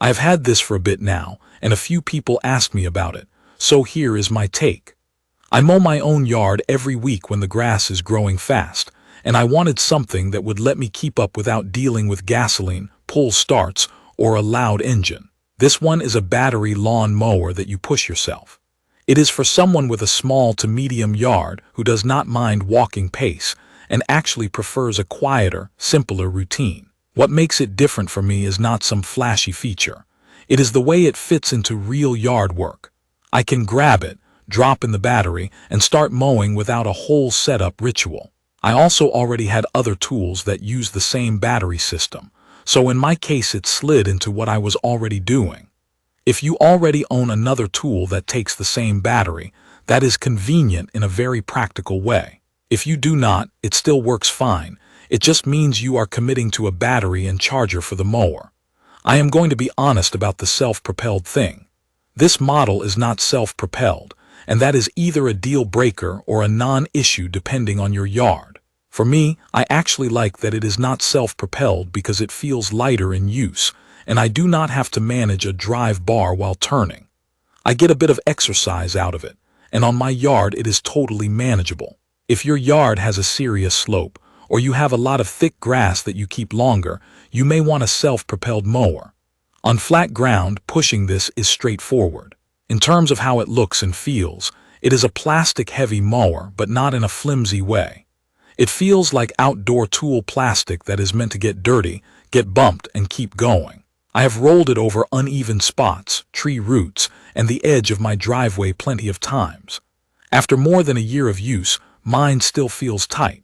I have had this for a bit now, and a few people asked me about it, so here is my take. I mow my own yard every week when the grass is growing fast, and I wanted something that would let me keep up without dealing with gasoline, pull starts, or a loud engine. This one is a battery lawn mower that you push yourself. It is for someone with a small to medium yard who does not mind walking pace and actually prefers a quieter, simpler routine. What makes it different for me is not some flashy feature. It is the way it fits into real yard work. I can grab it, drop in the battery, and start mowing without a whole setup ritual. I also already had other tools that use the same battery system, so in my case it slid into what I was already doing. If you already own another tool that takes the same battery, that is convenient in a very practical way. If you do not, it still works fine. It just means you are committing to a battery and charger for the mower. I am going to be honest about the self-propelled thing. This model is not self-propelled, and that is either a deal breaker or a non-issue depending on your yard. For me, I actually like that it is not self-propelled because it feels lighter in use, and I do not have to manage a drive bar while turning. I get a bit of exercise out of it, and on my yard it is totally manageable. If your yard has a serious slope, or you have a lot of thick grass that you keep longer, you may want a self-propelled mower. On flat ground, pushing this is straightforward. In terms of how it looks and feels, it is a plastic-heavy mower, but not in a flimsy way. It feels like outdoor tool plastic that is meant to get dirty, get bumped, and keep going. I have rolled it over uneven spots, tree roots, and the edge of my driveway plenty of times. After more than a year of use, mine still feels tight.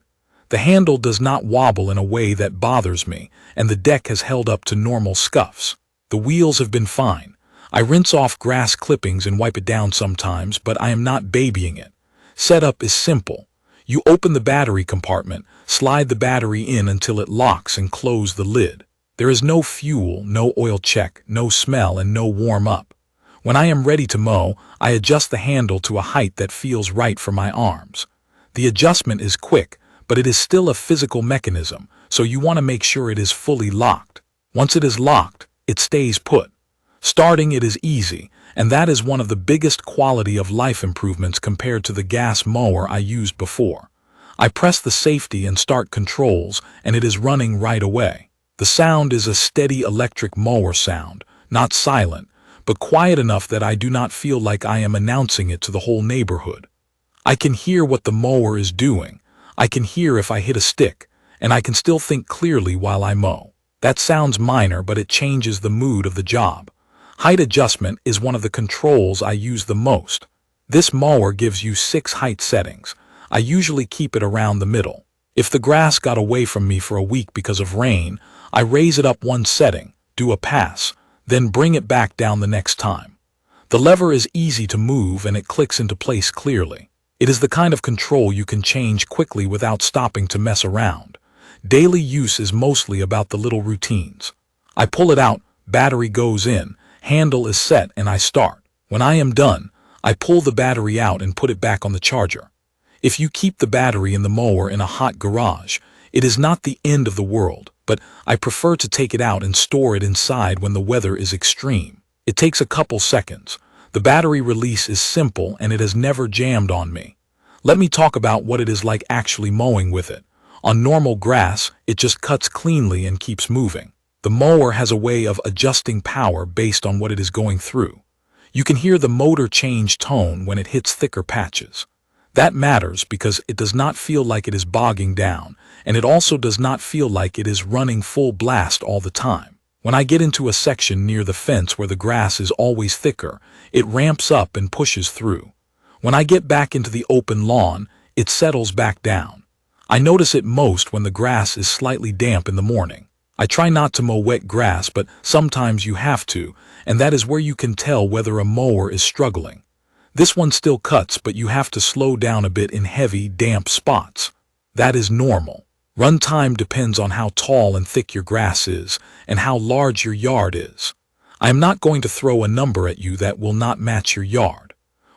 The handle does not wobble in a way that bothers me, and the deck has held up to normal scuffs. The wheels have been fine. I rinse off grass clippings and wipe it down sometimes, but I am not babying it. Setup is simple. You open the battery compartment, slide the battery in until it locks and close the lid. There is no fuel, no oil check, no smell, and no warm up. When I am ready to mow, I adjust the handle to a height that feels right for my arms. The adjustment is quick, but it is still a physical mechanism, so you want to make sure it is fully locked. Once it is locked, it stays put. Starting it is easy, and that is one of the biggest quality of life improvements compared to the gas mower I used before. I press the safety and start controls, and it is running right away. The sound is a steady electric mower sound, not silent, but quiet enough that I do not feel like I am announcing it to the whole neighborhood. I can hear what the mower is doing. I can hear if I hit a stick, and I can still think clearly while I mow. That sounds minor, but it changes the mood of the job. Height adjustment is one of the controls I use the most. This mower gives you 6 height settings. I usually keep it around the middle. If the grass got away from me for a week because of rain, I raise it up 1 setting, do a pass, then bring it back down the next time. The lever is easy to move and it clicks into place clearly. It is the kind of control you can change quickly without stopping to mess around. Daily use is mostly about the little routines. I pull it out, battery goes in, handle is set, and I start. When I am done, I pull the battery out and put it back on the charger. If you keep the battery in the mower in a hot garage, it is not the end of the world, but I prefer to take it out and store it inside when the weather is extreme. It takes a couple seconds. The battery release is simple and it has never jammed on me. Let me talk about what it is like actually mowing with it. On normal grass, it just cuts cleanly and keeps moving. The mower has a way of adjusting power based on what it is going through. You can hear the motor change tone when it hits thicker patches. That matters because it does not feel like it is bogging down, and it also does not feel like it is running full blast all the time. When I get into a section near the fence where the grass is always thicker, it ramps up and pushes through. When I get back into the open lawn, it settles back down. I notice it most when the grass is slightly damp in the morning. I try not to mow wet grass, but sometimes you have to, and that is where you can tell whether a mower is struggling. This one still cuts, but you have to slow down a bit in heavy, damp spots. That is normal. Runtime depends on how tall and thick your grass is and how large your yard is. I am not going to throw a number at you that will not match your yard.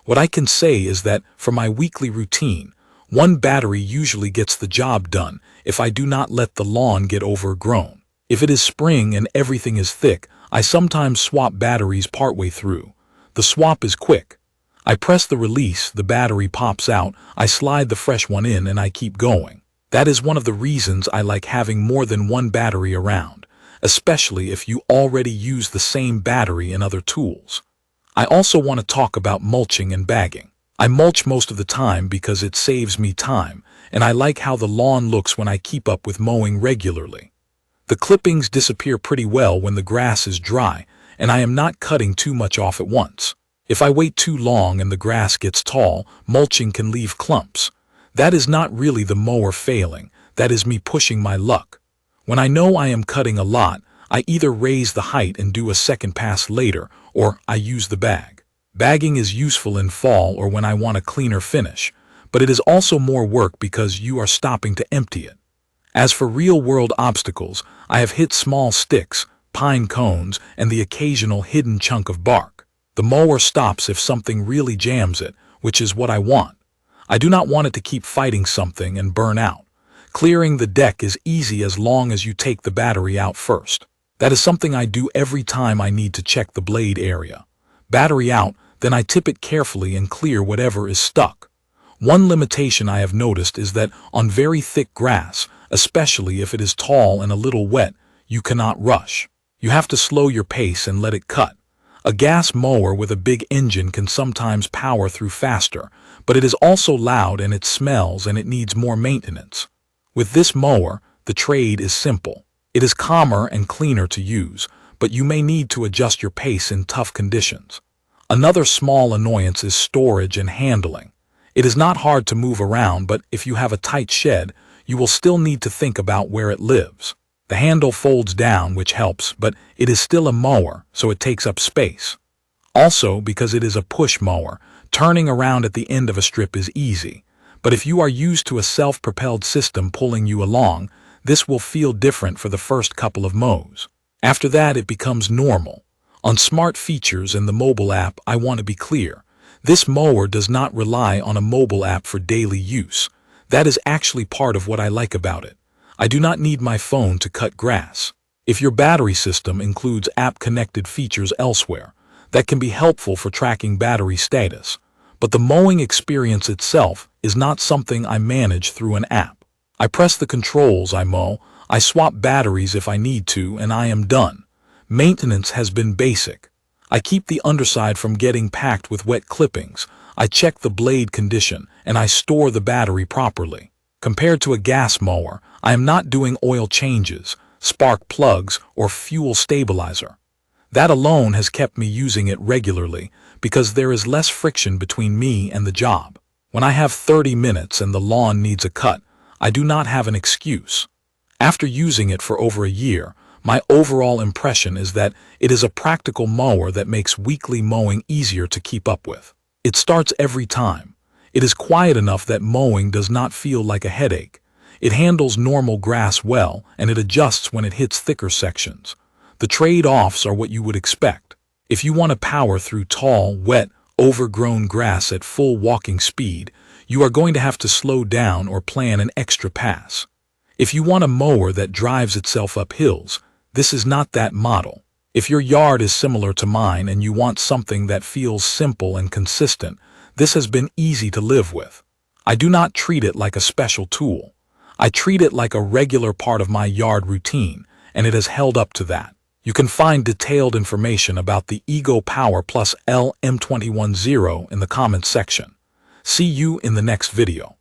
What I can say is that for my weekly routine, 1 battery usually gets the job done if I do not let the lawn get overgrown. If it is spring and everything is thick, I sometimes swap batteries partway through. The swap is quick. I press the release, the battery pops out, I slide the fresh one in, and I keep going. That is one of the reasons I like having more than one battery around, especially if you already use the same battery in other tools. I also want to talk about mulching and bagging. I mulch most of the time because it saves me time, and I like how the lawn looks when I keep up with mowing regularly. The clippings disappear pretty well when the grass is dry, and I am not cutting too much off at once. If I wait too long and the grass gets tall, mulching can leave clumps. That is not really the mower failing, that is me pushing my luck. When I know I am cutting a lot, I either raise the height and do a second pass later, or I use the bag. Bagging is useful in fall or when I want a cleaner finish, but it is also more work because you are stopping to empty it. As for real-world obstacles, I have hit small sticks, pine cones, and the occasional hidden chunk of bark. The mower stops if something really jams it, which is what I want. I do not want it to keep fighting something and burn out. Clearing the deck is easy as long as you take the battery out first. That is something I do every time I need to check the blade area. Battery out, then I tip it carefully and clear whatever is stuck. One limitation I have noticed is that on very thick grass, especially if it is tall and a little wet, you cannot rush. You have to slow your pace and let it cut. A gas mower with a big engine can sometimes power through faster, but it is also loud and it smells and it needs more maintenance. With this mower, the trade is simple. It is calmer and cleaner to use, but you may need to adjust your pace in tough conditions. Another small annoyance is storage and handling. It is not hard to move around, but if you have a tight shed, you will still need to think about where it lives. The handle folds down, which helps, but it is still a mower, so it takes up space. Also, because it is a push mower, turning around at the end of a strip is easy. But if you are used to a self-propelled system pulling you along, this will feel different for the first couple of mows. After that, it becomes normal. On smart features in the mobile app, I want to be clear. This mower does not rely on a mobile app for daily use. That is actually part of what I like about it. I do not need my phone to cut grass. If your battery system includes app-connected features elsewhere, that can be helpful for tracking battery status. But the mowing experience itself is not something I manage through an app. I press the controls, I mow, I swap batteries if I need to, and I am done. Maintenance has been basic. I keep the underside from getting packed with wet clippings. I check the blade condition, and I store the battery properly. Compared to a gas mower, I am not doing oil changes, spark plugs, or fuel stabilizer. That alone has kept me using it regularly because there is less friction between me and the job. When I have 30 minutes and the lawn needs a cut, I do not have an excuse. After using it for over a year, my overall impression is that it is a practical mower that makes weekly mowing easier to keep up with. It starts every time. It is quiet enough that mowing does not feel like a headache. It handles normal grass well, and it adjusts when it hits thicker sections. The trade-offs are what you would expect. If you want to power through tall, wet, overgrown grass at full walking speed, you are going to have to slow down or plan an extra pass. If you want a mower that drives itself up hills, this is not that model. If your yard is similar to mine and you want something that feels simple and consistent, this has been easy to live with. I do not treat it like a special tool. I treat it like a regular part of my yard routine, and it has held up to that. You can find detailed information about the Ego Power Plus LM2100 in the comments section. See you in the next video.